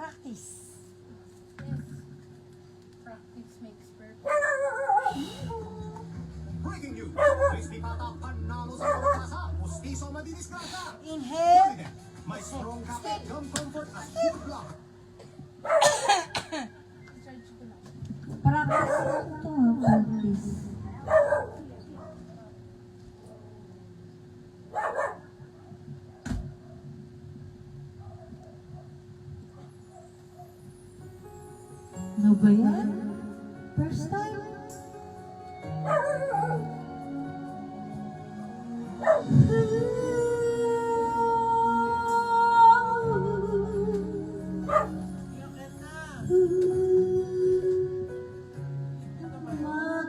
practice. Practice makes perfect. Breaking news! Crispy Pata panalo sa pagkasa. Mustiso madidiskarta. Inhale. May strong cafe, gum comfort at food block. Charge ko lang. Practice lang ito, practice. Ano ba yan? First time?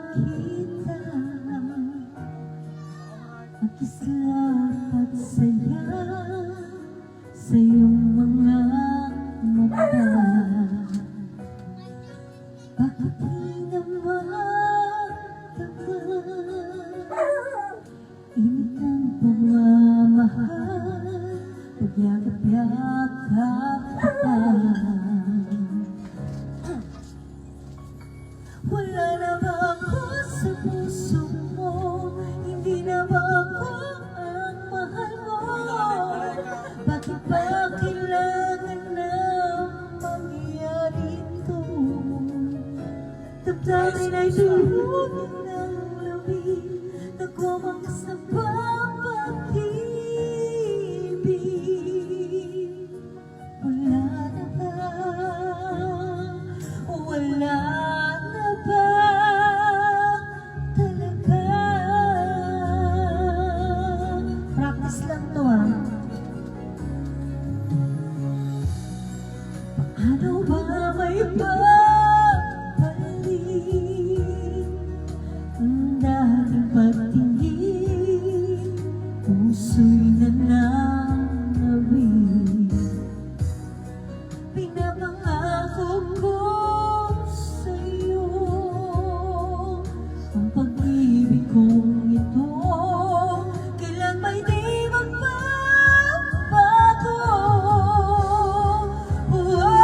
Makita makislap at saya sa iyong mga mata. Bakit di naman init ng pagmamahal, pagyakap-yakap kita. Wala na ba ako sa puso mo? Hindi na ba ako ang mahal mo? Bakit ba kailangan na mangyari ito? Damdamin ay dulot ng lamig, nagwawakas na ba pag-ibig? Wala na ba? Wala na ba talaga? Practice lang to Paano ba may papalit dahil pagtingin puso'y nananawin? Pinapangako ko sa'yo ang pag-ibig kong ito, kailan ba'y di magbabago? Wala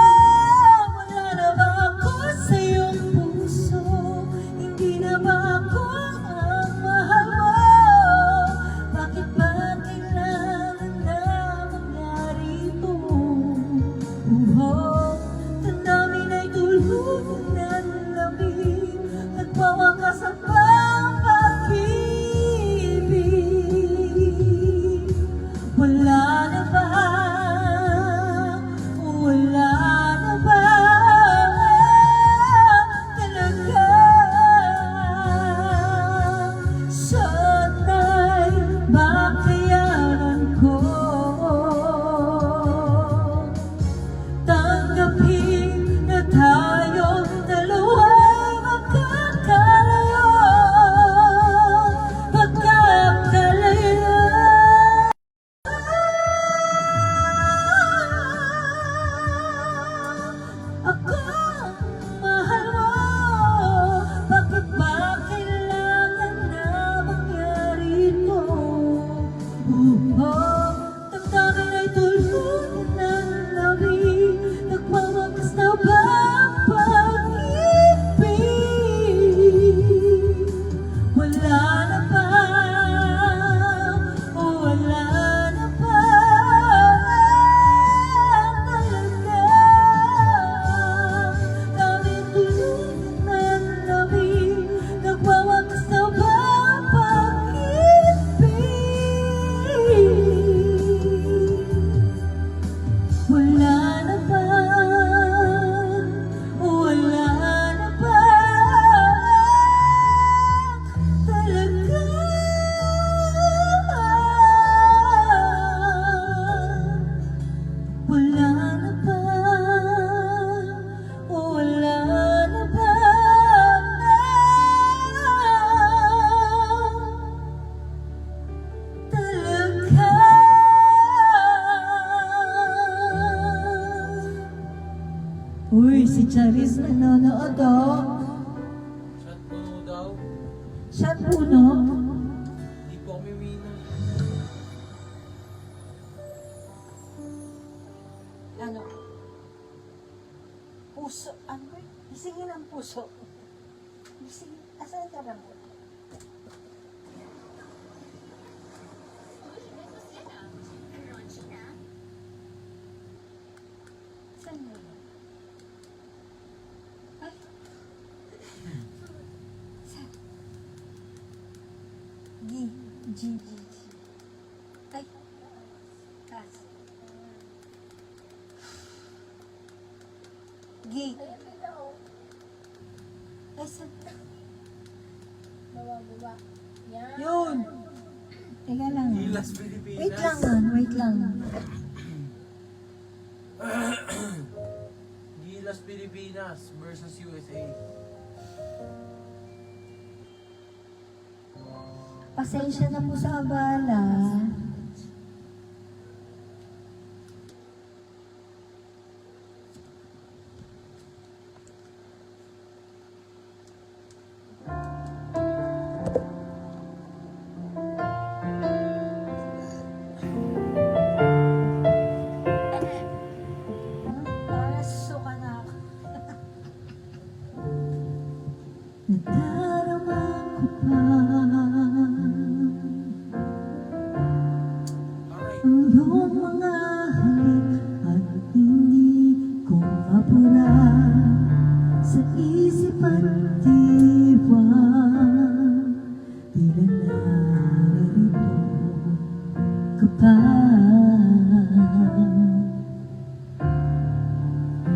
na ba ako sa iyong puso? Hindi na ba ako ang mahal mo? Bakit ba kailangan na mangyari ito? Damdamin ay tulog ng lamig, nagwawakas ang pag-ibig. Wala na ba? Wala na ba talaga? Sana'y bakayaran ko tanggapin na tayong dalawa'y magkakalayo, magkakalayo. Ako ang mahal mo, bakit ba kailangan na mangyari ito? Damdamin ay tulog ng lamig, nagwawakas na ba ang pag-ibig? Wala na ba? Wala na ba talaga? Daming tulog ng lamig, nagwawakas na ba ang pag-ibig? Wala na ba? Wala na ba talaga? Wala na ba? Wala na ba talaga? Uy, si Charis nanonood Shot puno daw. Shot puno? Hindi po kami winner. Ano? puso. Ano ba? Gisingin ang puso. Gisingin. Asan ka na mo? Saan mo yun? Ay. Saan? G. Ay. Kas. G. Ay, saan? Baba. Yan. Yun. Teka lang. Gilas Pilipinas. Wait lang ah, wait lang. Gilas Pilipinas versus USA. Pasensya na po sa abala. Para suka na ako. Nadarama ko pa Aray. ang iyong mga halik at hindi ko mapura sa isip at diwa. Tila narito ka pa.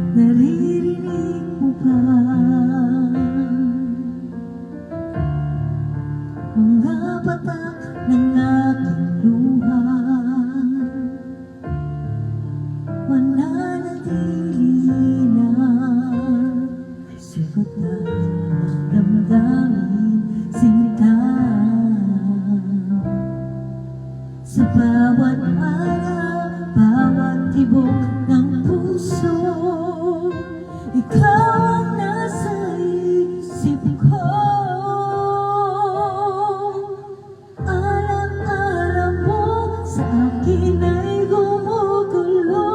Naririnig mo ba mga patak ng aking luha? Mananatili na sukat na damdamin sinta sa bawat araw, bawat tibok ng puso. Ikaw ang nasa isip ko. Alam-alam mo sa akin ay gumugulo.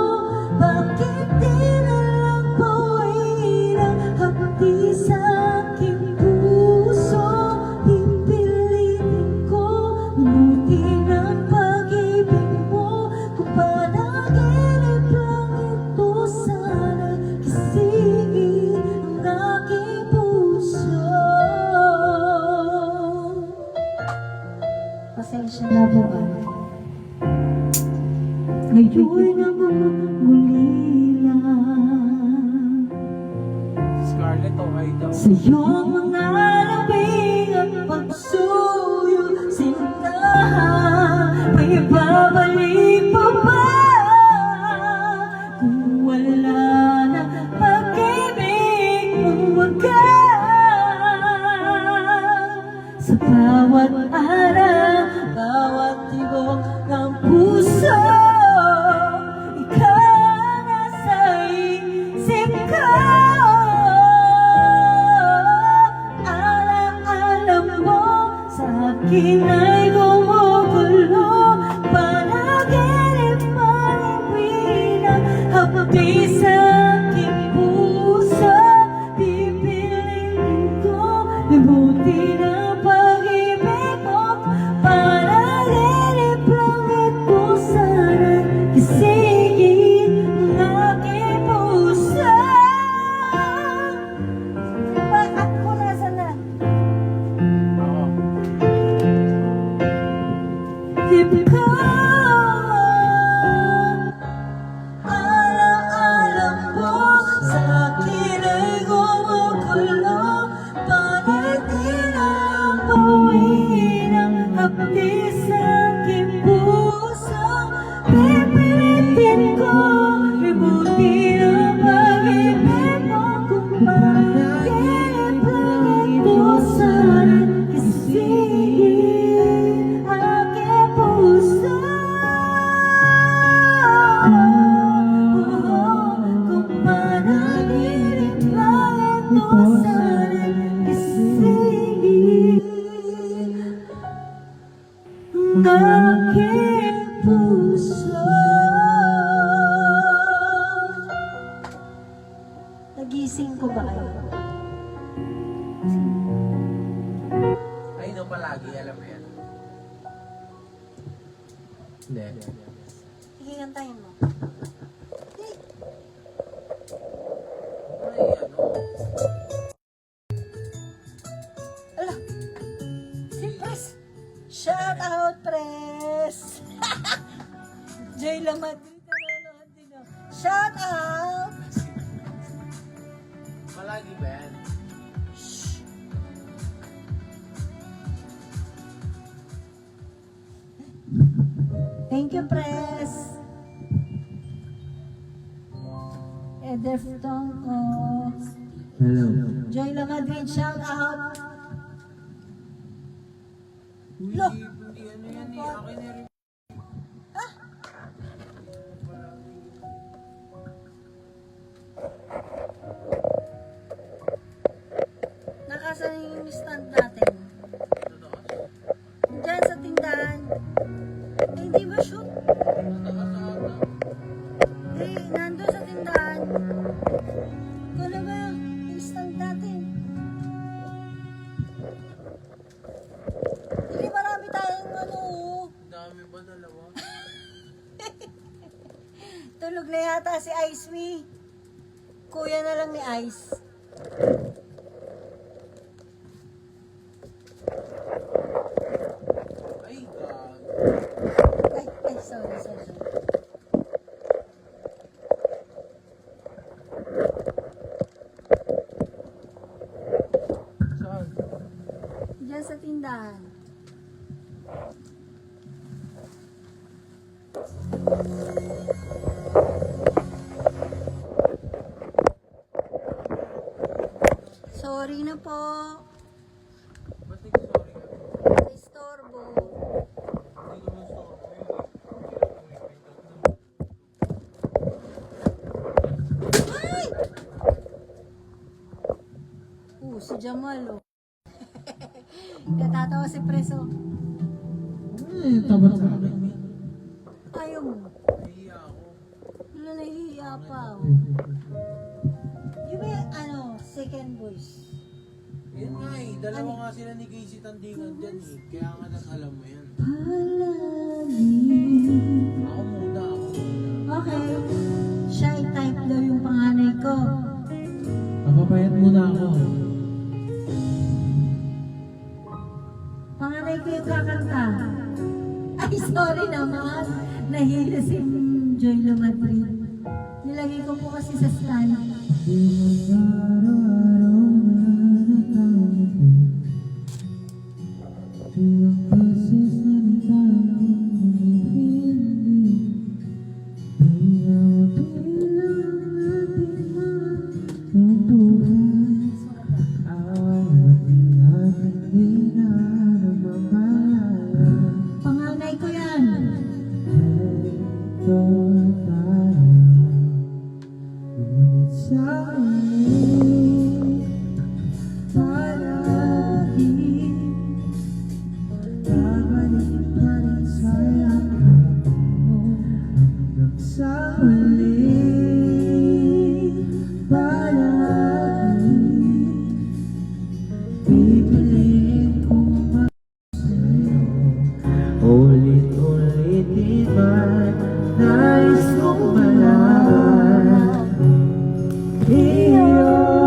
Bakit di na lang buuin ang hapdi sa aking puso? Pipilitin ko mabuti ng pag-ibig mo. Kung panaginip lang ito, sana gisingin ang aking puso. Pasensya na po ngayon naman muli lang Scarlett o Aida. sa iyong mga labing at pagsuyo sinta. May babalik pa ba kung wala na pag-ibig mong wagas? Sa bawat araw, bawat tibok ng puso, ikaw ang nasa isip ko. Alam mo sa akin ay gumugulo. Panaginip malawin ang hapdi sa aking puso. Pipiliin ko mabuti ng pag-ibig mo. Panaginip lang ito, sana gisingin ang aking puso. At ko nasa na? Oo. Typical. Alam mo sa akin ay gumugulo. Bakit di na lang buuin ang hapdi sa aking puso? Pipilitin ko mabuti ang pag-ibig mo. Kung panaginip lang ito, sana gisingin ang aking puso. Kung panaginip lang ito, sana gisingin ang aking puso. Nagising ko ba kayo? Ay, no, palagi. Alam mo yan. Hindi. Sige, kantahin mo. Hey, Ay, ano? ala! Si Pres! Shout out, Pres! Jay Lamadrid, nanonood din ako. Shout out! Palagi ba yan? Thank you, Pres! Eder Tonko. Hello. Joy Lamadrid, shout out! Lo! Hindi ano yan eh. Akin na rin. Nakasan yung stand natin. Diyan sa tindahan. Eh, hindi ba shoot? Eh, nandun sa tindahan. Ikaw na ba yung stand natin? Hindi marami tayong ano. Dami ba dalawa? Tulog na yata si Ice Me. Kuya na lang ni Ice. Ay, God. Ay, sorry. Saan? Diyan sa tindahan. Sorry na po. Ba't nag-sorry ka? Sa istorbo. Hindi ko man sorry. Ay! Si Jamal, oh. Natatawa si Preso. Eh, tabat sa akin. Ayaw mo. Nahiya ako. Wala, nahihiya pa, oh. Yung may, second voice. Yan nga eh. Dalawa nga sila ni Casey Tandingan dyan eh. Kaya nga alam mo yan. Ako muna. Okay. Shy type daw yung panganay ko. Papapayat muna ako. Panganay ko yung kakanta. Ay, sorry naman. Nahilo si Joy Lamadrid. Nilagay ko po kasi sa stand. Ilang beses na rin tayong hindi. Bilang natin magtutuhan. Away maging ating di na namamaya. Panganay ko yan. Ito tayo. Ngunit sa uli, palagi babalik pa rin sa yakap mo. Hanggang sa uli, palagi pipiliin kong sa'yo. Ulit-ulit di man nais kong malaman iyo.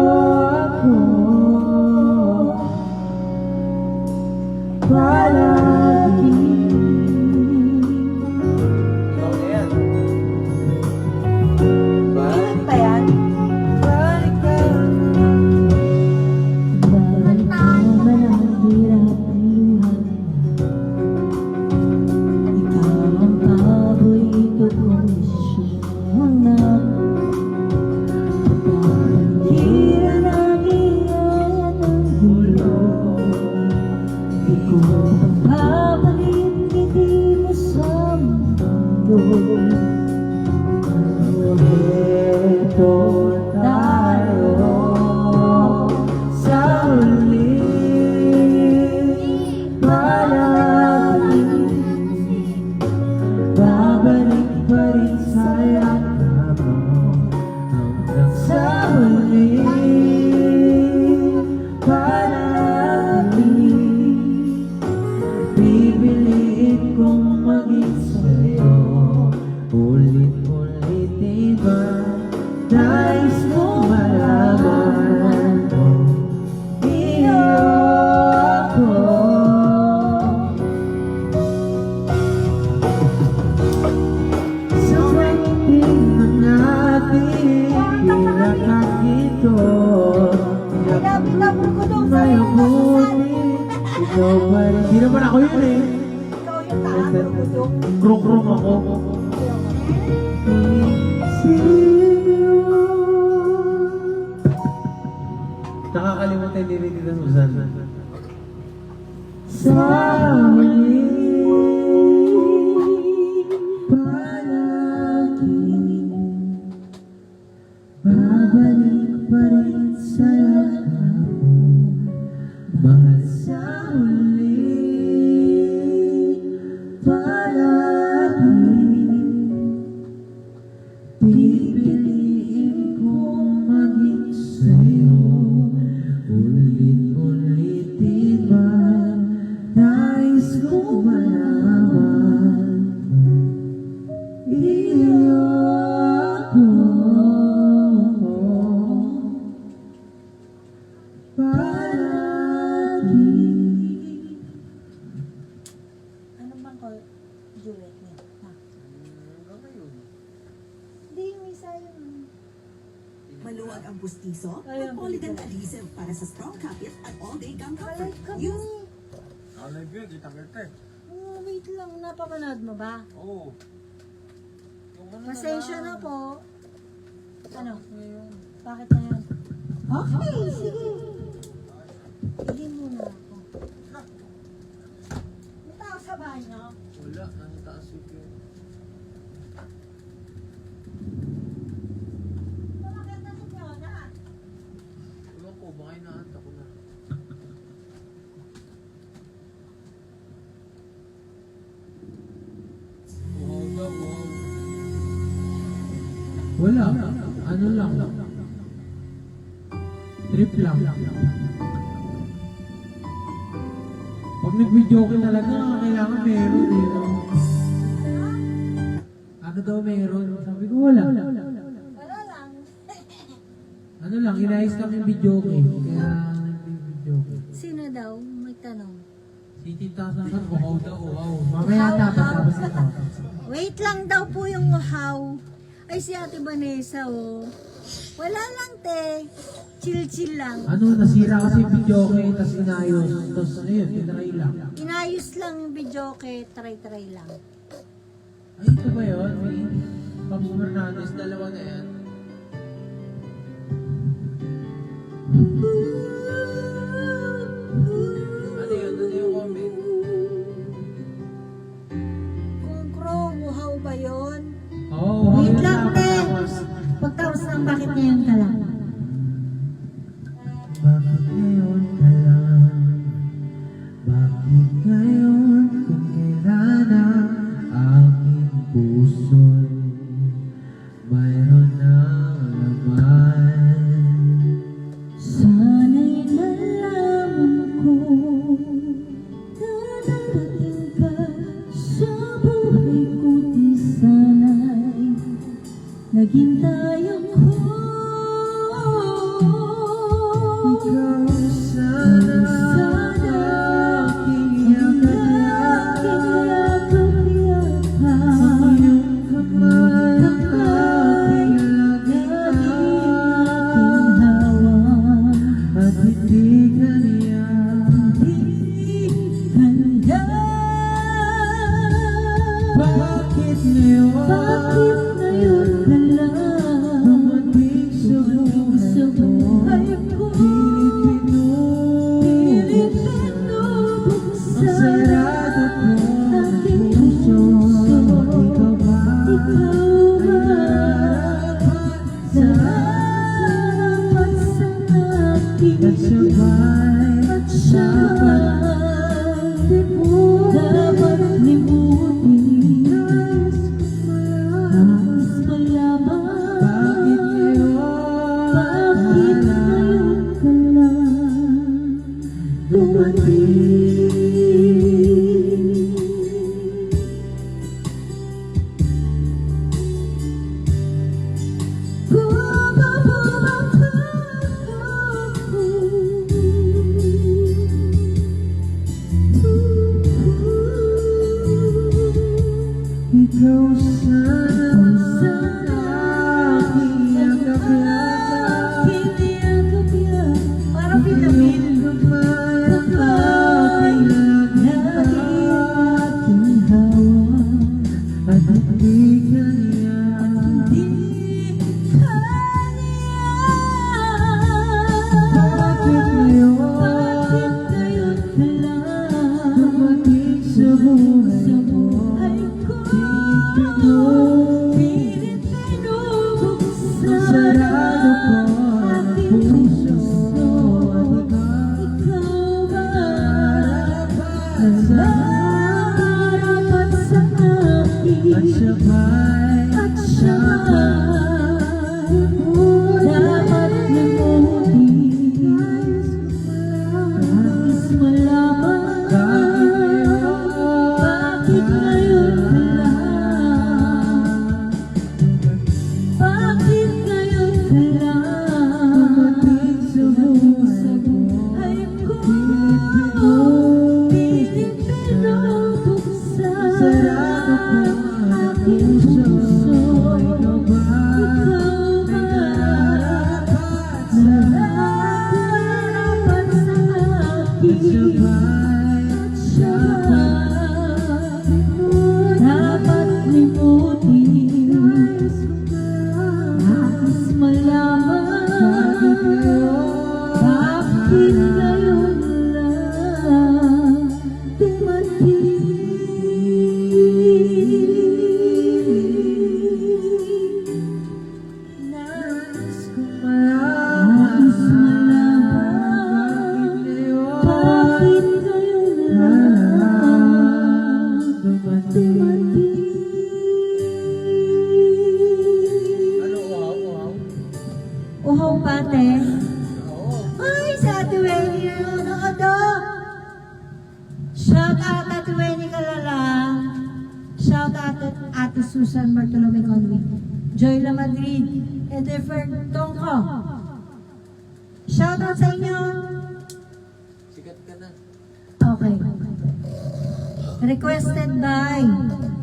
dito. Pinabor ko daw sa'yo. Mayabuti. Ikaw pa rin. Di naman ako yun eh. Ikaw yung taas ko daw. Krong-krong ako. Nakakalimutan din rin dito Susan. Sa huli, palagi, babalik pa rin sa lahat mo. Mahal sa huli, palagi, pipiliin kong maging sa'yo. Ulit-ulitin man, nais kong malaman mo. Iyo ako, palagi. Ano bang ko, Juliet niya? Ha? Hindi, yung isa yung... Maluwag ang bustiso Ayun. at polygon adhesive para sa strong kapit at all-day gum Alay comfort. ka ba? Use Alay ko yun, kita-kita eh. Oh, wait lang, napapanood mo ba? Oo. Yung ano Pasensya na po. Ano? ngayon. Bakit na yan? Okay, sige. Hindi muna ako. May tao sa banyo? Wala, nasa taas yun. Bakit na si Fiona? Ewan ko, baka inaanta ko na. Wow daw, wow. Wala, ano lang. Trip lang. Pag nag-video ka talaga, kailangan meron eh. No? Ano daw meron? Sabi ko wala. Wala lang. Ano lang, inayos lang yung video ko eh. Kaya nag-video ko. Sino daw? May tanong. Si Tita Sasan, wow daw, wow. Mamaya tapos ito. Wait lang daw po yung how. Ay, si Ate Vanessa, oh. Wala lang, te. Chill-chill lang. Ano, nasira kasi yung video ko eh, tapos inayos. Tapos ano yun, tinry lang. Inayos lang yung video, kay try-try lang. Ay, ito ba yun? May Pops Fernandez, dalawa na yan. Ano yun? Ano yung comment? Kung crow, how ba yun? Oo, Wait yun lang, te. tapos. Pagtapos ng bakit ngayon ka lang? Bakit ngayon ka lang? Bakit ngayon kung kailan ang aking puso'y mayroon ng laman? Sana'y nalaman ko na darating ka sa buhay ko, di sana'y naghintay ako. Ikaw sana aking yakap, sa iyong kamay ang aking lagyan. At hindi kanya bakit ngayon ka lang dumating sa buhay ko? Pilit pinubuksan ang sarado kong puso. Ikaw ba ay nararapat sa Salamat sa aking at sabay dapat limutin. nais kong malaman. Nais malaman Bakit ngayon ka lang dumating? Bakit ngayon lang dumating? Nais kong malaman bakit ngayon lang dumating? Ano, wow? Uhaw pate. Oo. Ay, sa Ate Wendy nanonood oh. Shout out Ate Wendy Kalala. Shout out Ate Susan Bartolome Conway. Joyla Madrid. Edefer Tongko. Shout out sa inyo. Sikat ka na. Okay. Requested by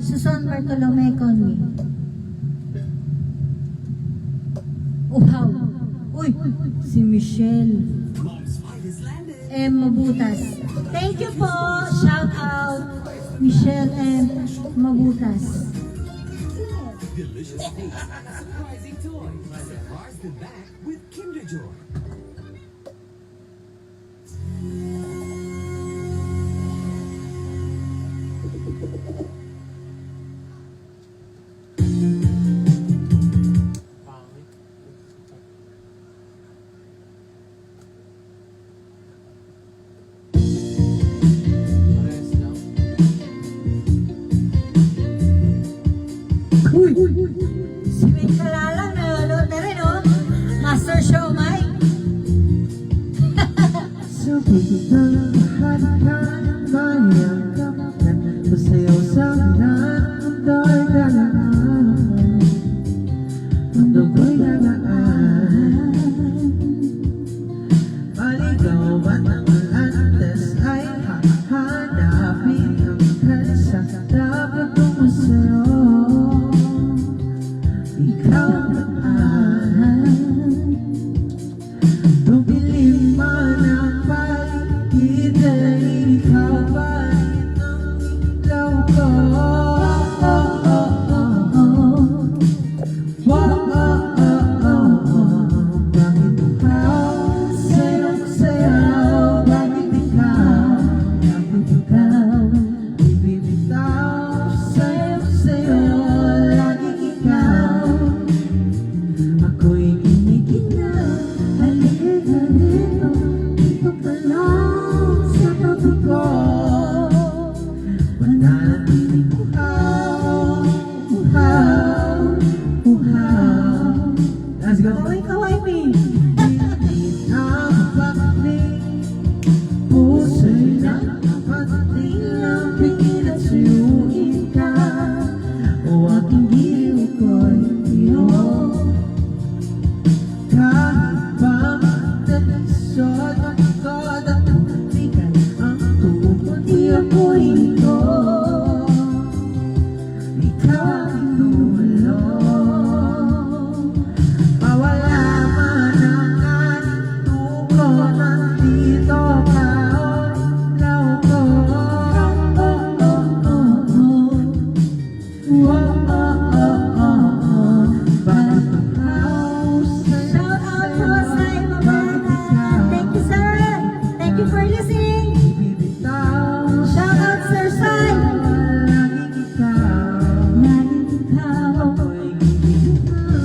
Susan Bartolome Conway. Uhaw. Uy, si Michelle M. Mabutas. Thank you po. Shout out Michelle M. Mabutas. Delicious taste, surprising toys. Surprise the back with Kinder Joy. Pangit. Parehas lang. Uy! Si May Kalalang nanonood na rin, oh. Master Show, Mike. Masayaw sa lahat ng dardalaan. Mundo ko'y gagaan. Maligawan ang antes ay hahanapin ang kalsa. Dapat mo sa'yo, ikaw naman. Tumilim man ang paligid ay ikaw pa rin ang ilaw ko. Bakit ikaw sayaw-sayaw? Bakit ikaw bibitaw? Sayaw-sayaw, laging ikaw. Ako'y kinikilaw, halika dito, dito ka lang sa tabi ko. Mananatiling uhaw, uhaw, uhaw. Let's go. Kaway, me. Pinitin ang bakling, puso'y nakapatiting lang, pingin at suyuin ka. O aking giliw ko'y iyong kahit pa magdalisod ang likod at tumigan ang tuhod, di ako ito. Ikaw ang tulong. Mawala man ang aning ko, nandito ka o ikaw ko. Bakit ikaw Shout out po sa Imabata. Thank you, sir. Thank you for listening. bibitaw? Shout out, Sir Sai. Laging ikaw. Laging ikaw. Ako'y bibitaw.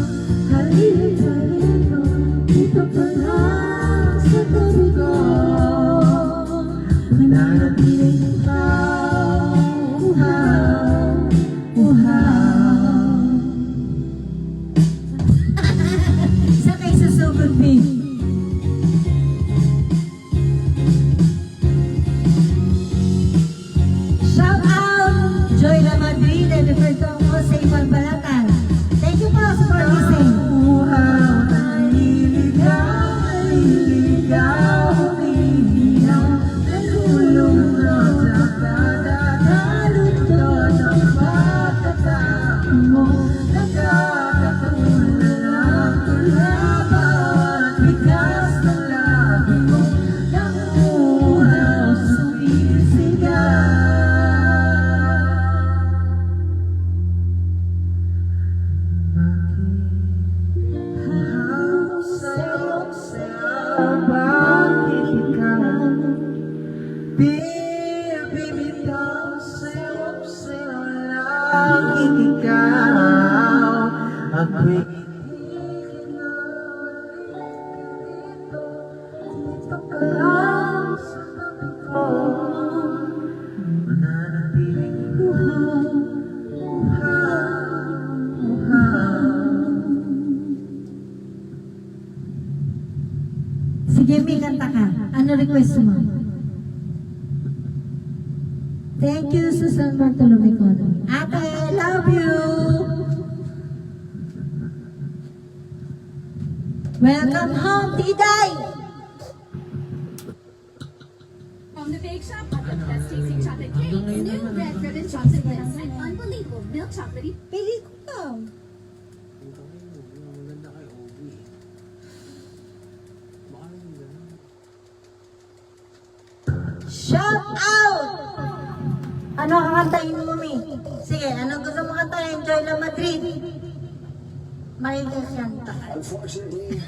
Halika dito, dito ka lang sa tabi ko. Mananatiling ikaw, uhaw, uhaw. Isa kay susugod, me. Shout out Joyla Madrid and the Tongko sa ibang balatan. Thank you po for listening. Uhaw, naliligaw, naliligaw, umiiyaw, nalulong na sa kadadalunod ng pagkatao mo. Nagkakatunan lang tula bawat bakit ikaw bibitaw sa'yo laging ikaw ako'y pagkalang sa tabi ko mananatiling Sige, may kanta ka. Ano request mo? Thank you, Susan Bartolome Conley. Ate, love you! Welcome home, Tiday! From the bake shop, I've got the best tasting chocolate cake, new red ribbon chocolate bliss, and unbelievable milk chocolatey. Pili ko ka. Maganda kay Obi. Baka naman ganun. Shout out! Ano kakantahin mo, Mi? Sige, ano gusto mo kantahin? Enjoy La Madrid. Makikas kanta. Unfortunately,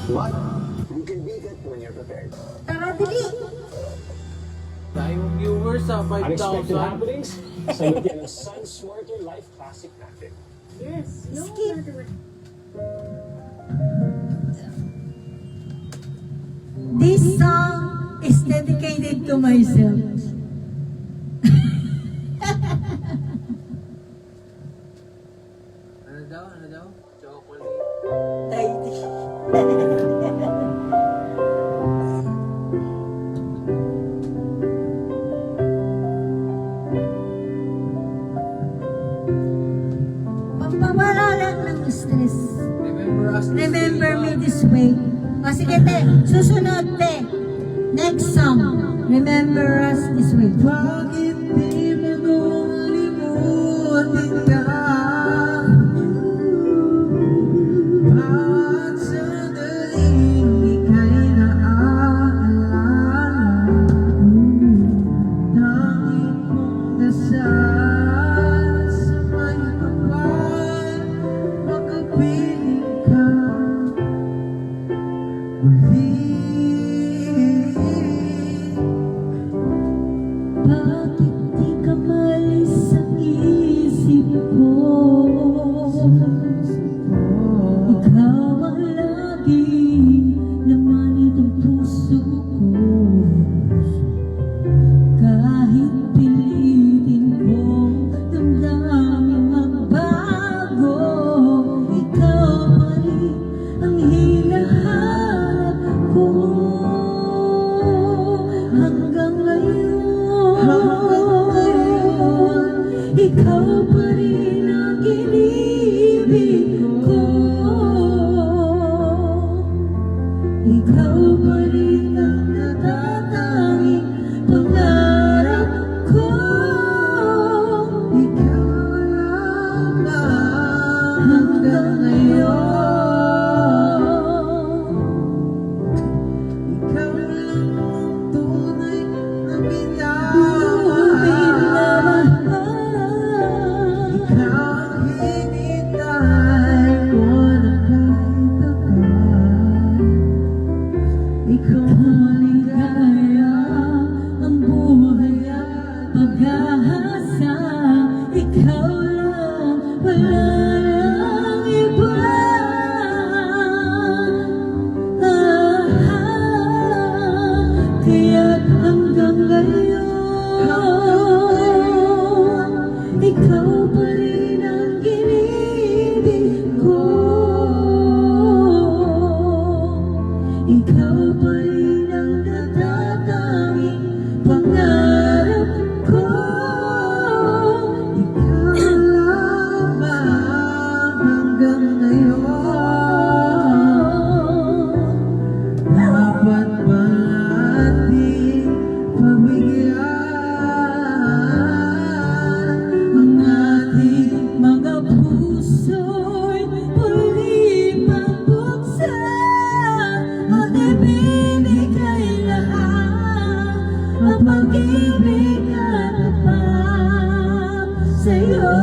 but you can beat it when you're prepared. Tara, dili! Dahil yung viewers sa Unexpected 5,000. happenings, sagot yan ng Sun Smarter Life Classic natin. Yes, no Skip. matter what. This song is dedicated to myself. Ano daw? Ano daw? Chocolate. Pampawala lang ng stress. Remember us this Remember way, me God. this way. O sige, te. Susunod, te. Next song. Remember us this way. bakit di mo kalimutin ka bawat sandaling ika'y naaalala tanging kong dasal sa may kapal makapiling ka Bakit di ka malis sa isip ko? Ikaw ang laging laman itong puso ko. Kahit pilitin ko damdamin magbago, ikaw pa rin ang hinahanap ko. Hanggang ngayon, ikaw pa rin ang inibig ko. Ikaw pa rin ang natatanging pangarap ko. ikaw lamang hanggang ngayon ikaw lang ang tunay na minamahal ikaw ang hinintay ko na kahit tagal ikaw ang Maligaya ang buhay at pag-asa. Ikaw lang, wala nang iba. Kaya't hanggang ngayon, ikaw pa rin ang inibig ko. Ikaw pa rin ang natatanging pangarap ko. ikaw lamang hanggang ngayon dapat ba ating pagbigyan Ang ating mga puso'y muli magbuksan at ibibigay lahat ang pag-ibig at tapat sa'yo.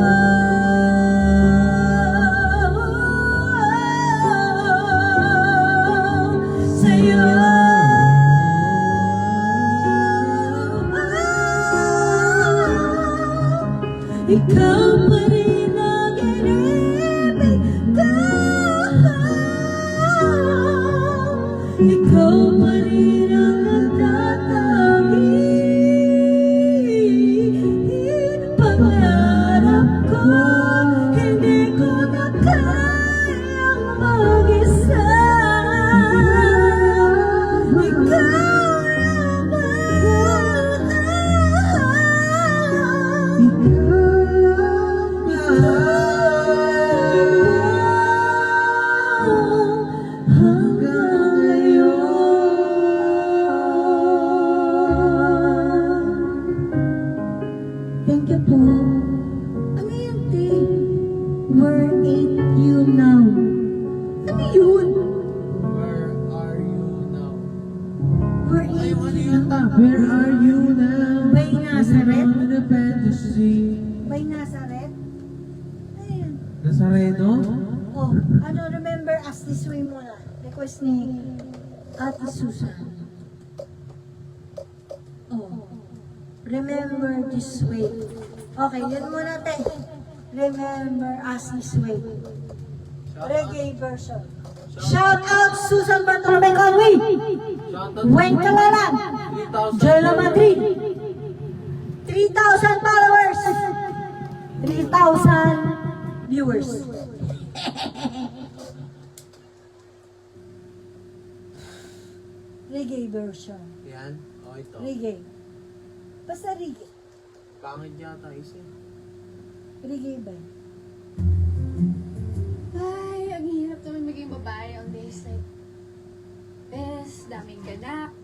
Where ain't you now? Ano yun? Where are you now? Where Ay, ain't ano you yun now? ta? Where are you now? By Nazareth? In a fantasy. By Nazareth? Ayun. Nazareno? Oh, ano, remember us this way muna. Request ni Ate Susan. Oh, remember this way. Okay, yun muna, te. Remember us this way. Reggae version. Shout out Susan Bartolome Conway! Wayne Calalan! Jola Madrid! 3,000 followers! 3,000 viewers. Reggae version. Yan. O, ito. Reggae. Basta reggae. Pangit yata isa. Reggae ba? Ay, ang hirap naman maging babae on days like this. Daming ganap.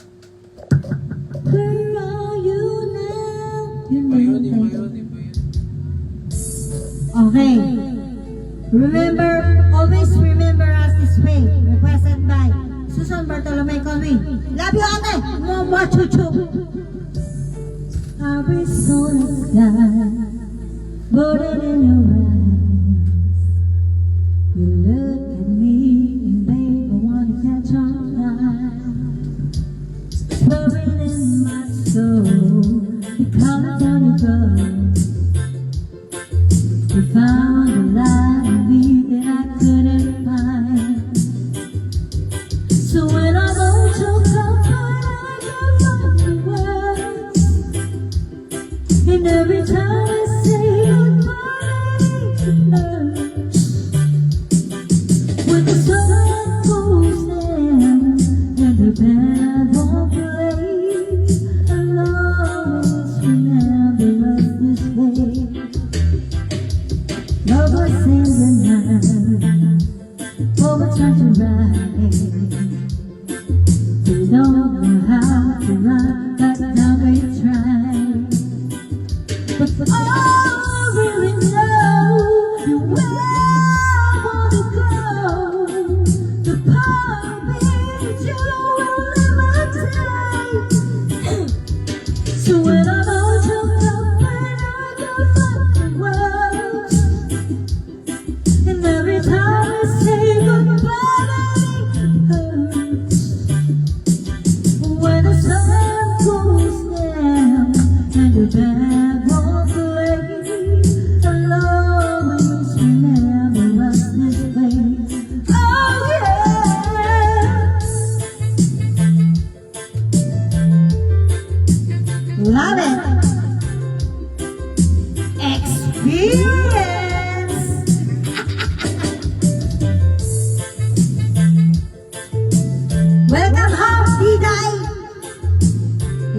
Where are you now? Iba yun, iba yun, iba yun. Okay. Remember, always remember us this way. Requested by Susan Bartolome Conway. Love you, ate! Mama Chuchu! Arizona sky, floating in your eyes. You look at me and babe, I wanna catch on fire. Flowing in my soul, the colors of your blood. You found a light in me that I couldn't find. So when I'm all choked up, I can't find the words. And every time I say goodbye, it hurts. When the sun goes down and the band won't play, I'll always remember us this way. Lovers in the night, overtime to ride. We don't know how to run, but now we try. But all I really know is where I wanna go. The power behind you will never die. So when I'm all choked up and I can't find the words, and every time I say goodbye, it hurts. When the sun goes down and the band won't play, I'll always remember us this way. Oh yeah, love it. Experience. Welcome home, D-Day.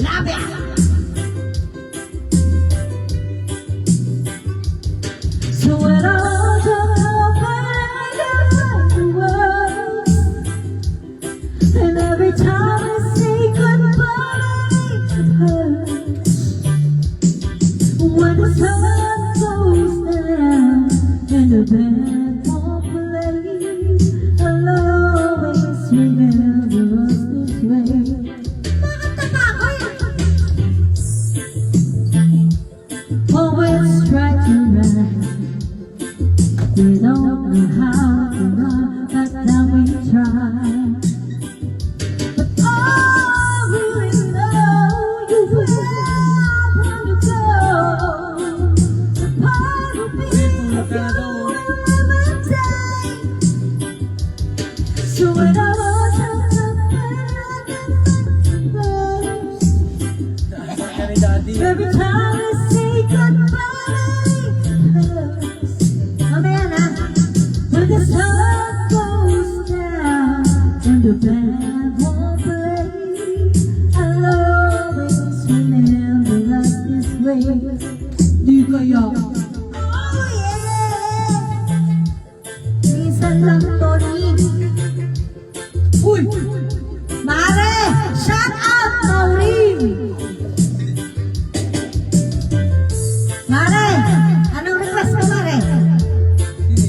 Love it. So when I walk up and I find the words, and every time I say goodbye, it hurts. When the sun goes down and the band won't play, I'll always remember us this way. Always try to ride. We don't know how to run, but now we try. But all I really know is where I wanna go. The part of me you will never die. So when I walk up and I can find the words, Nasa ka ni Daddy. every time I say goodbye, it hurts. Mamaya na. When the sun goes down and the band won't play, I'll always remember us this way. Di kaya? Oh yeah! Minsan lang, Tony. Uy! Mare! Shout out, Maureen! Mare! Anong request mo, Mare? Hindi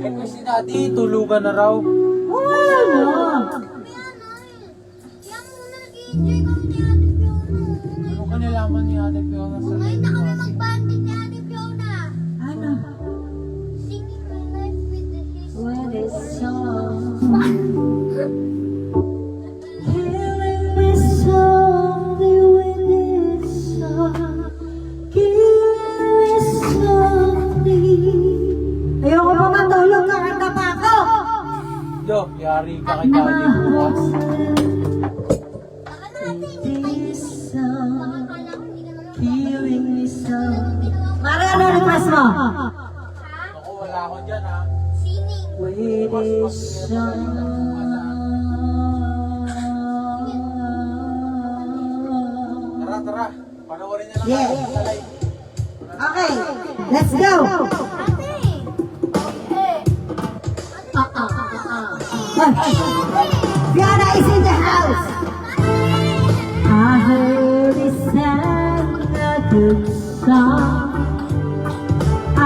Request ni Daddy, tulugan na raw. Wala na. Kaya muna nag-i-enjoy kami ni Ate Fiona. Ano ka nilaman ni Ate Fiona sa Ngayon na kami mag-banding ni Ate Fiona. Ano? Singing my life with the history. What is song? Killing me softly with this song. Killing me softly. Ayoko pa matulog, kakanta pa ako. Yo, yari ka kay Daddy bukas. Baka natin, may This song. akala ko hindi ka naman Killing me softly. Mari, ano request mo? Ako, wala ako dyan ha. singing. With this song. Tara, tara. Panoorin niya lang Yeah. natin sa live. Okay, let's go. Fiona is in the house. I heard it sang a good song. I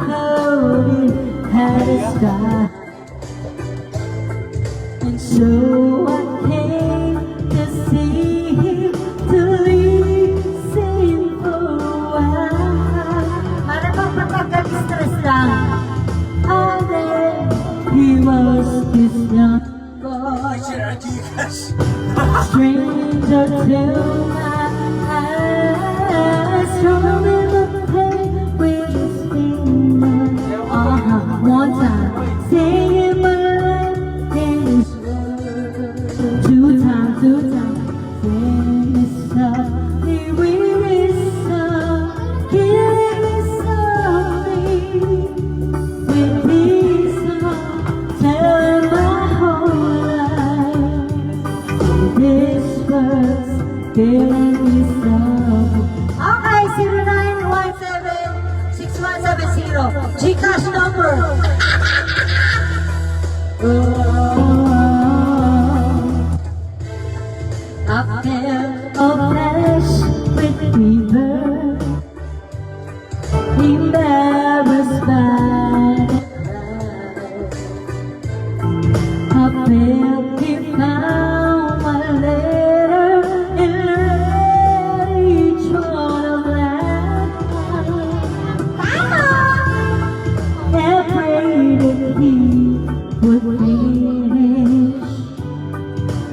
heard it had a start. And so I came to see him, to listen for a while. Para magpapagka-stress lang. And then he was this young boy, stranger to my eyes, strumming the pain with his fingers. One time, singing my life in his words. Two times, singing his song, with his song, killing me softly. With his song, telling my whole life. With his words, killing me softly. Okay, 0917-6170, Gcash number. I felt oppressed with fever, embarrassed by the crowd. I felt he found my letter and read each one of them. I prayed that he would finish,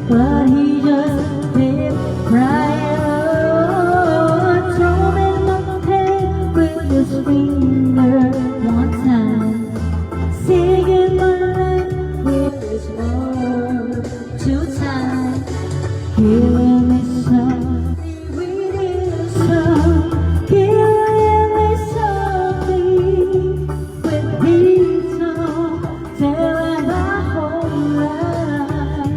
but he just kept crying. Drumming my pain with his finger one time, singing my life with his words two times, killing me softly with his song, killing me softly with his song, telling my whole life.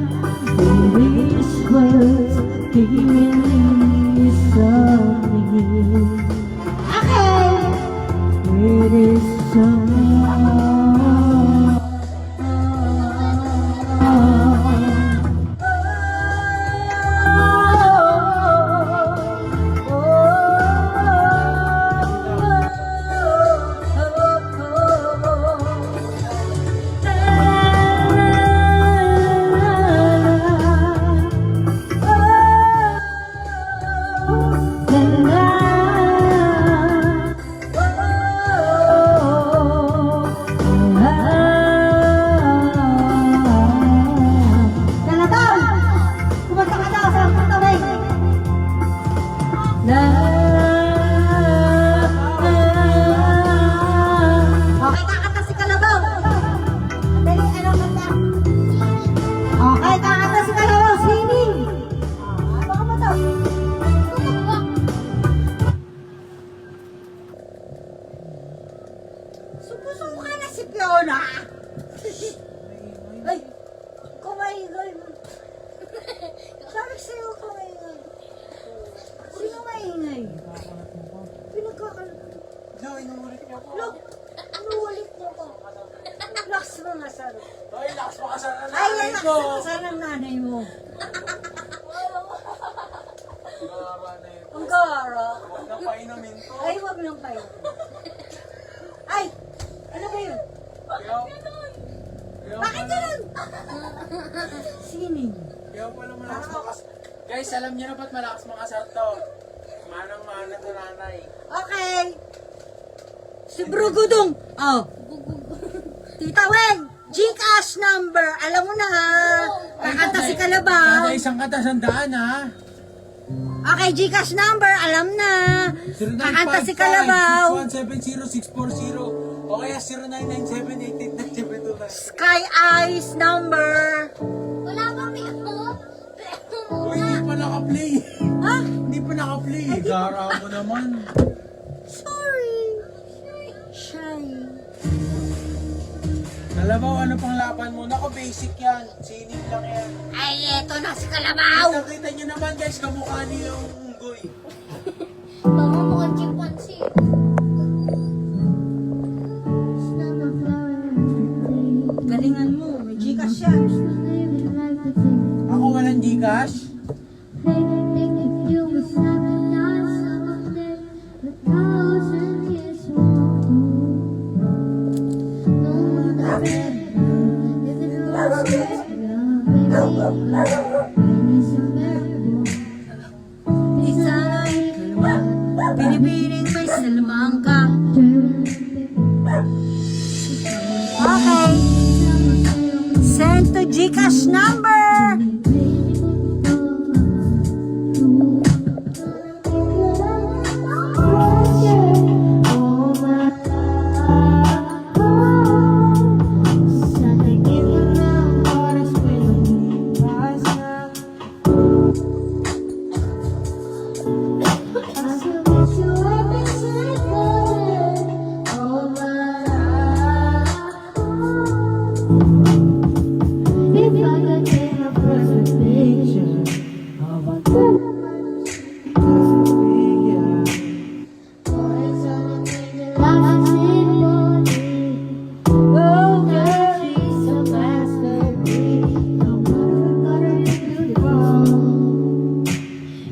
With his words, killing me softly. Okay. With his song. Okay, kakanta si Kalabaw. Dali, ano kanta? Okay, kakanta si Kalabaw, singing. Baka mo to. Subusuka na si Fiona. Ay, kumaingay mo. Sabi sa'yo, kumaingay. Sino maingay? Pinagkakalat ko. No, inuulit niyo ako. Look, inuulit mo ko. Relax mo nga, Saro. Ay, lakas mo ka sa Ay, nanay relax ko. mo sa nanay mo. Grabe na ito. Ang gara. Huwag na painumin to. Ay, wag nang kayo. Ay, ano ba yun? Yo. Bakit ganun? Sining. Kaya pala malakas makas... Guys, alam niyo na ba't malakas makasar to? Manang-mana to nanay. Okay. Si Brugudong. Oh. Tita Wen, Gcash number. Alam mo na ha. Kakanta si Kalabaw. Kada isang kata, 100 ha? Okay, Gcash number. Alam na. Kakanta si Kalabaw. 0955-170-640 o kaya 0997-889-729. Sky Eyes number. Wala bang ako? Uy, hindi pa naka-play. Ha? Hindi pa naka-play. Gara mo naman. Sorry. Shy. Kalabaw, ano pang laban mo? Nako, basic yan. Sining lang yan. Ay, eto na si Kalabaw. Nakita niyo naman guys, kamukha niyo yung unggoy. Baka mukhang chimpanzee. Galingan mo. May Gcash yan. Ako walang Gcash. Isa lang. Binibining may salamangka. Okay. Send to Gcash number.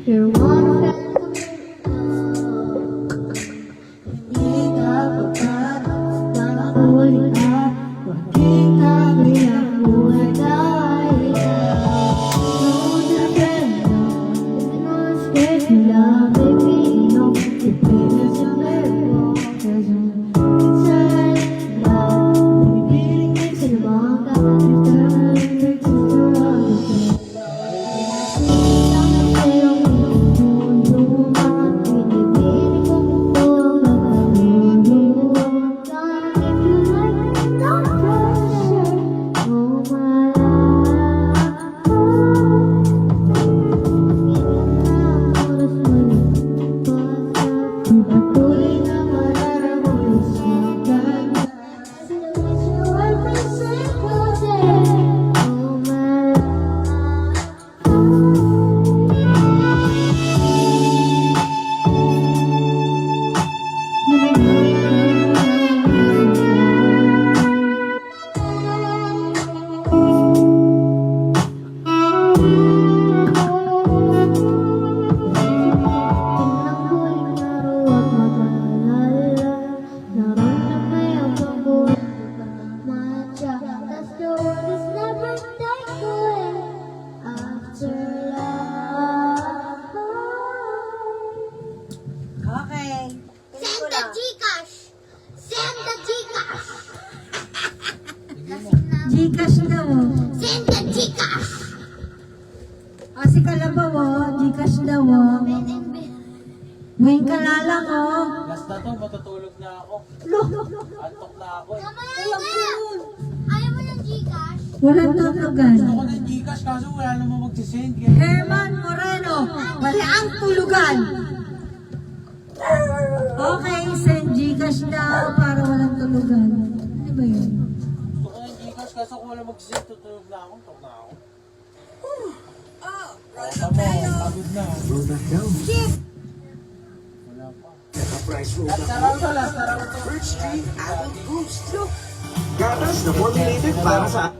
You're one Okay. Send the Gcash! Send the Gcash! Gcash daw. Send the Gcash! Si Kalabaw, Gcash daw. Wing kalala ko. Last na to, matutulog na ako. Antok na ako. Ayaw mo ng Gcash? Walang tulugan. Gusto ko ng Gcash kaso wala namang magsisend. Kaya Herman Moreno, wala ang tulugan. Okay, send Gcash daw para walang tulugan. Ano ba yun? gusto ko ng Gcash kaso kung wala magsisend, tutulog na ako. Antok na ako. Tama, pagod na. Roll that down. Wala pa. Price roll Last that na round to, last na round to. Birch Tree Adult Boost. Gatas na formulated para sa...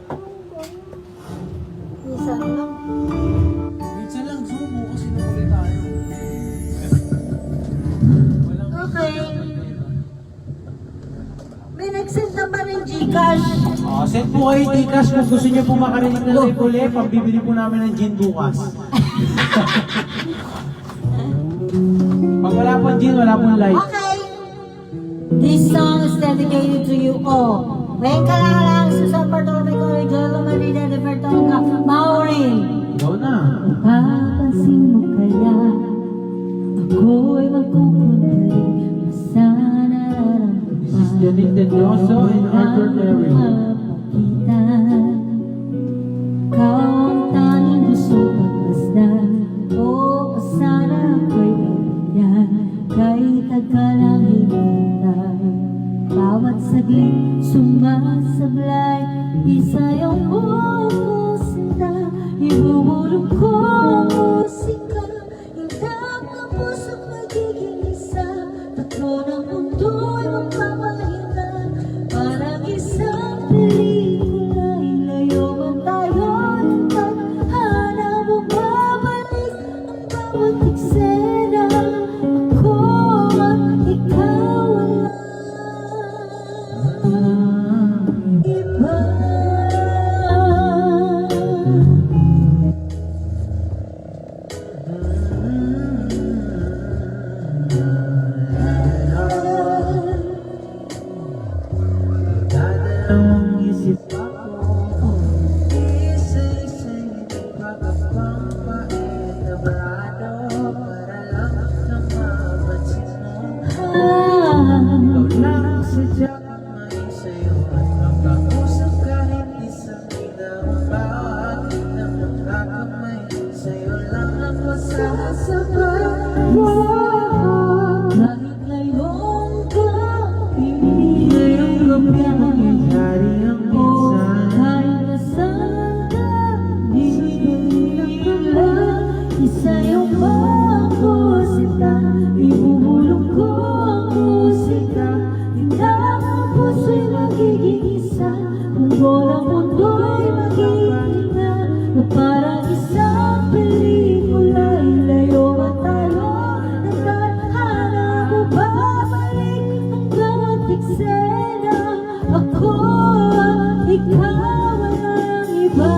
Minsan lang subo kasi nahuli tayo. Walang Okay. May pinag-send naman ng Gcash. Send po kayo Gcash kung gusto niyo po makarinig na live ulit. Pambibili po namin ng gin bukas. Pag wala pong gin, wala pong live. Okay. This song is dedicated to you all. Ngayon ka lang, Susan Bartolome ko, Joel Marina de Bertonga, Maureen. Ikaw na. Papansin mo kaya ako'y magkukunwari sa nararamdaman. This is Janine Tedioso and Arthur Terry. Ikaw ang tanging gusto magmasdan. O sana ako'y ganyan kahit tagal ang hinintay. Bawat saglit sumasablay, isa yung buong sinta. Ibubulong ko ang musika, hintap na puso't magiging isa. Tatlo ng mundo'y magpapahinga, parang isang pelikula. Ilayo man tayo ng tadhana, bumabalik ang bawat eksena. Ako at ikaw wala iba. Dadalawang isip ako, isa-isa'y hindi makapang paetabrado para lang na mapansin mo. Ikaw lang sadyang may sa'yo at makausap kahit isang pinamabawat na magkakamay. Sa'yo lang ako sasabay. Kahit ngayong gabi, Ngayong gabi mangyayari ang minsan. kahit nasaan gabi, isa yung pagkusita. Ibubulong ko ang musika, hintap ang puso'y magiging isa. Kung walang mundo'y maghihinga, na parang isang pelikula. Ilayo man tayo ng tadhana, bumabalik ang bawat eksena. Ako at ikaw walang iba.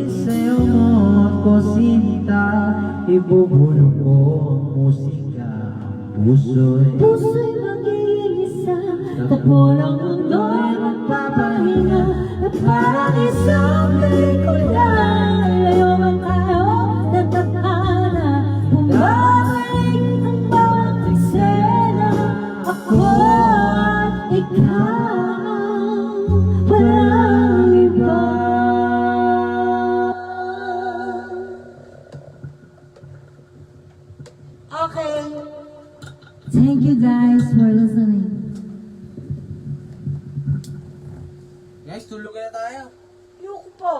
Isayaw mo ako sinta, ibubulong ko ang musika. Puso'y magiging isa, takbo ng mundo'y magpapahinga. At parang isang pelikula, ilayo man tayo ng tadhana, bumabalik ang bawat eksena. Ako at ikaw, walang iba. Okay. Thank you guys for listening. Guys, tulog na tayo. Ayoko po.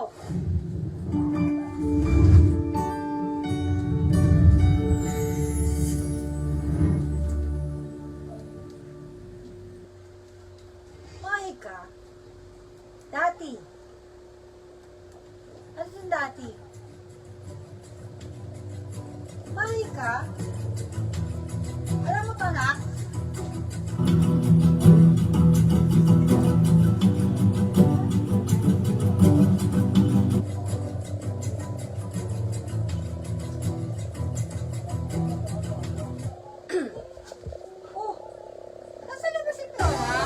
Mahika. Dati. Ano yung dati? Mahika. Alam mo to, nak? Oh, nasa labas si Flora?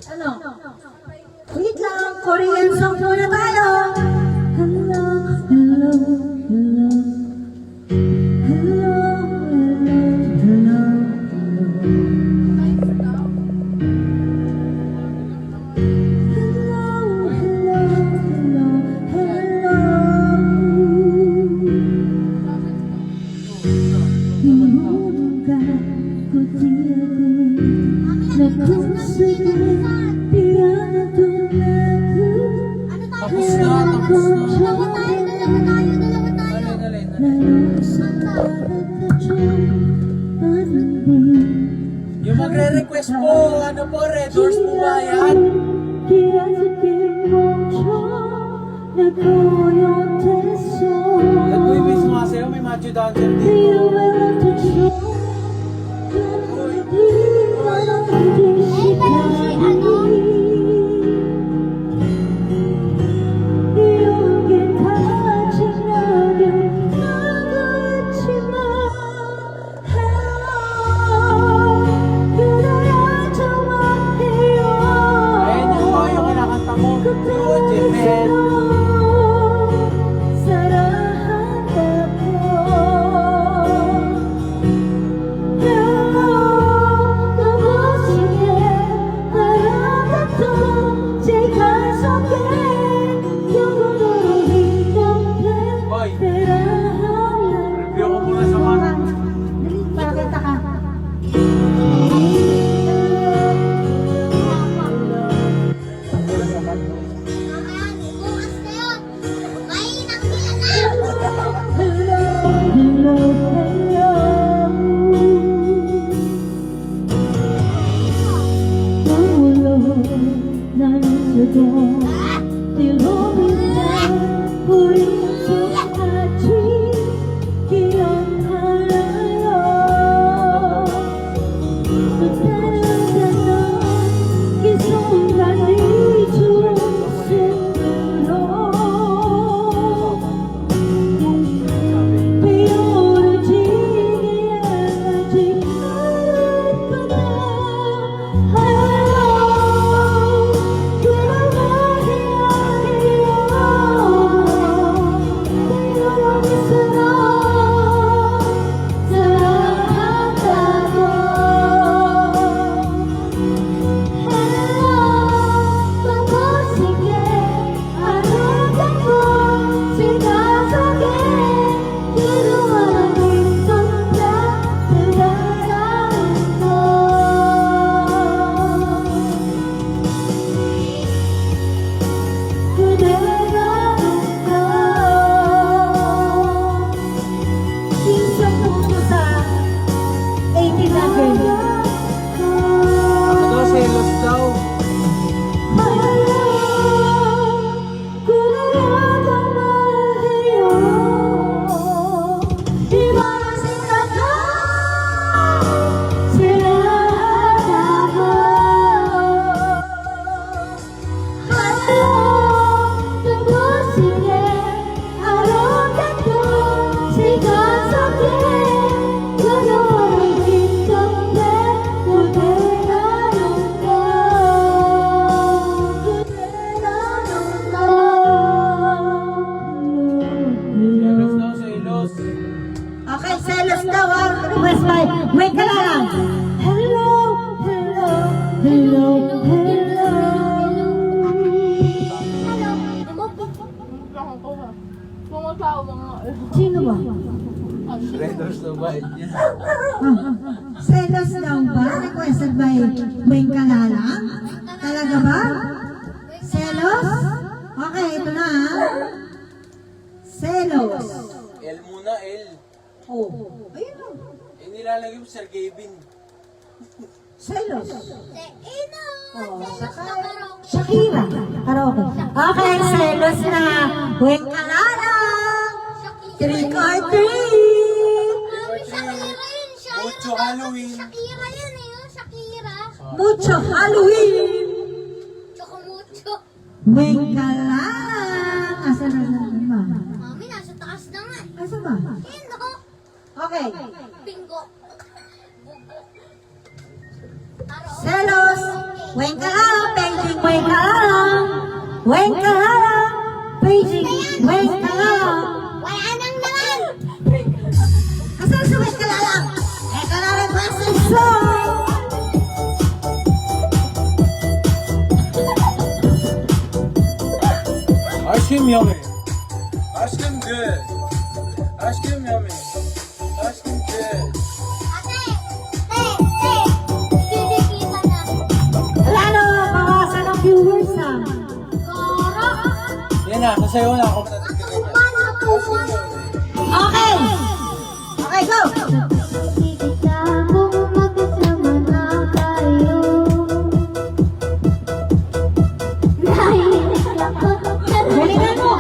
Ano? Wait lang, Korean song muna tayo. Hello, hello, hello. Hello, hello, hello, hello. Hinungan ko di ako sige, tirado na Tapos na, tapos na. Dalawa tayo. Dali. Yung magre-request po, ano po, Red Doors po ba yan? At po yung may sumasayaw, may macho dancer dito. Ayan yung kinakanta mo. Yun, Jimel. Boy, review ko muna sa mga. Pakita ka. Bukas na yun. Mainak sila na. Hello, hello. Naulo ng sagot. Tilumin na huling sa ating kiyang halayo. Magdadala, isang ganito siguro. Ano, selos daw. Selos daw, selos. Okay, selos daw ang request by Wait ka lang. Hello, hello, hello, hello. Pumunta ako mga... Sino ba? Red Doors daw ba? Yan. Selos daw ba? Requested by Wait ka lang? Talaga ba? Selos? Okay, ito na ha. Selos. L muna, L. Oh, ayun o. Eh, nilalagay mo Sir Gavin. Selos. Ino. Oh, saka Shakira. Karaoke. Okay, selos na. Wait ka lang. Trick or treat. Shakira yun. Siya Mucho Halloween. Shakira yun eh. Yung Shakira. Mucho Halloween. Tsaka mucho. Wait ka lang. Asan na ba? Mami, nasa taas na nga. Asan ba? Yun ako. Okay. Bingo. Selos. Wait ka lang. Paging wait ka lang. Wait ka lang. Paging wait ka lang. Wala nang naman. Asan sa wait ka lang? Eka na request ng song. Aşkım yummy. Aşkım good. Aşkım yummy. Aşkım good. Ate! Te! Te! Kinikita na. na, sasayaw na ako. Okay! Okay, go! Galingan mo! Galingan mo!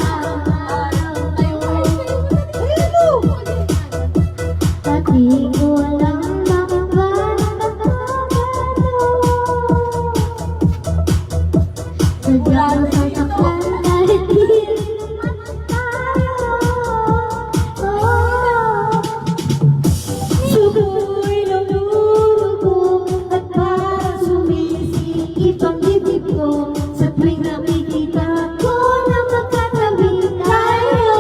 Subu'y nalurugo at parang sumisikip ang dibdib ko sa tuwing nakikita ko na magkatabi tayo.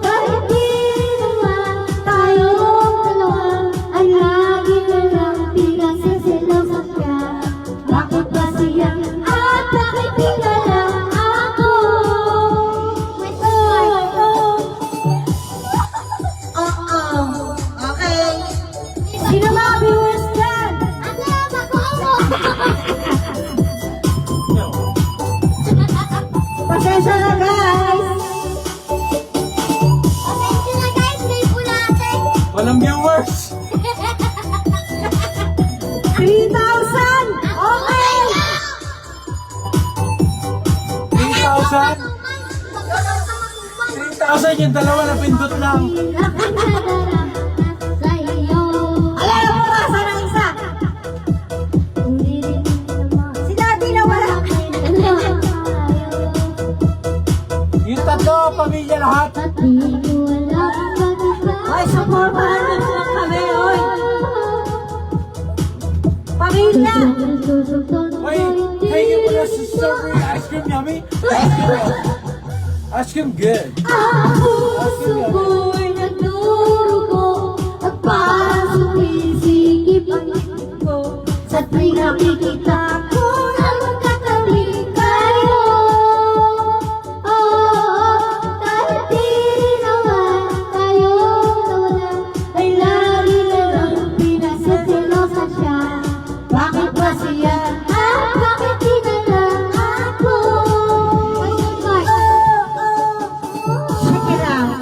Kahit di naman tayong dalawa ay lagi na lang pinagsisilosan ka. Bakit ba siya at bakit di na lang ako? Okay. Sino mga viewers dyan? Pasensya na guys. Walang viewers! 3,000! Okay! 3,000? 3,000 yung dalawa na pindot lang. Alala mo ba saan ang isa? Si Daddy na wala. Yung tatlo, pamilya lahat. Ay, supportahan mo lang kami, oy. Pamilya! Wait, thank you for the strawberry ice cream, yummy. Ice cream good. Ang puso ko'y nagdurugo at parang sumisikip ang isip ko sa tuwing nakikita ko na magkatabi tayo. Kahit di naman tayo nawala ay lagi na lang pinasasilosan siya. Bakit ba siya at bakit di na lang ako? Check it out.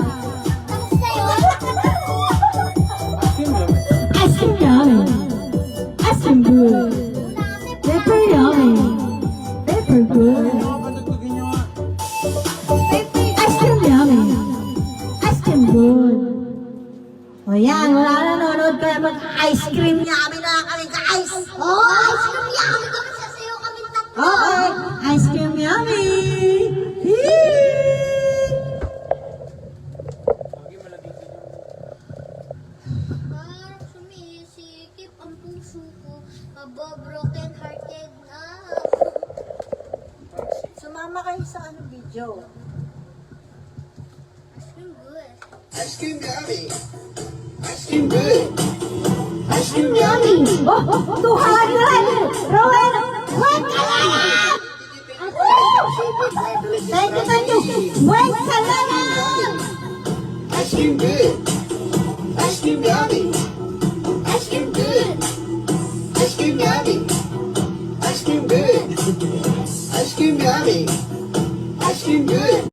Ice cream yummy. Ice cream yummy. Ice cream good. Pepper yummy. Pepper good. Patugtugin nyo nga. Ice cream yummy. Ice cream good. O yan, wala na nanonood kaya mag-ice cream yummy na kami guys. Ice cream yummy kami sasayaw kami tatlo. Okay, ice cream yummy. Parang sumisikip ang puso ko, broken hearted na ako. Sumama kayo sa video. Ice cream good. Ice cream yummy. Ice cream good. Ice cream yummy. Oh, 200! Rowan! Wait ka lang! Thank you. Wait ka lang! Ice cream good. Ice cream yummy. Ice cream good. Ice cream yummy. Ice cream good. Ice cream yummy. Ice cream good.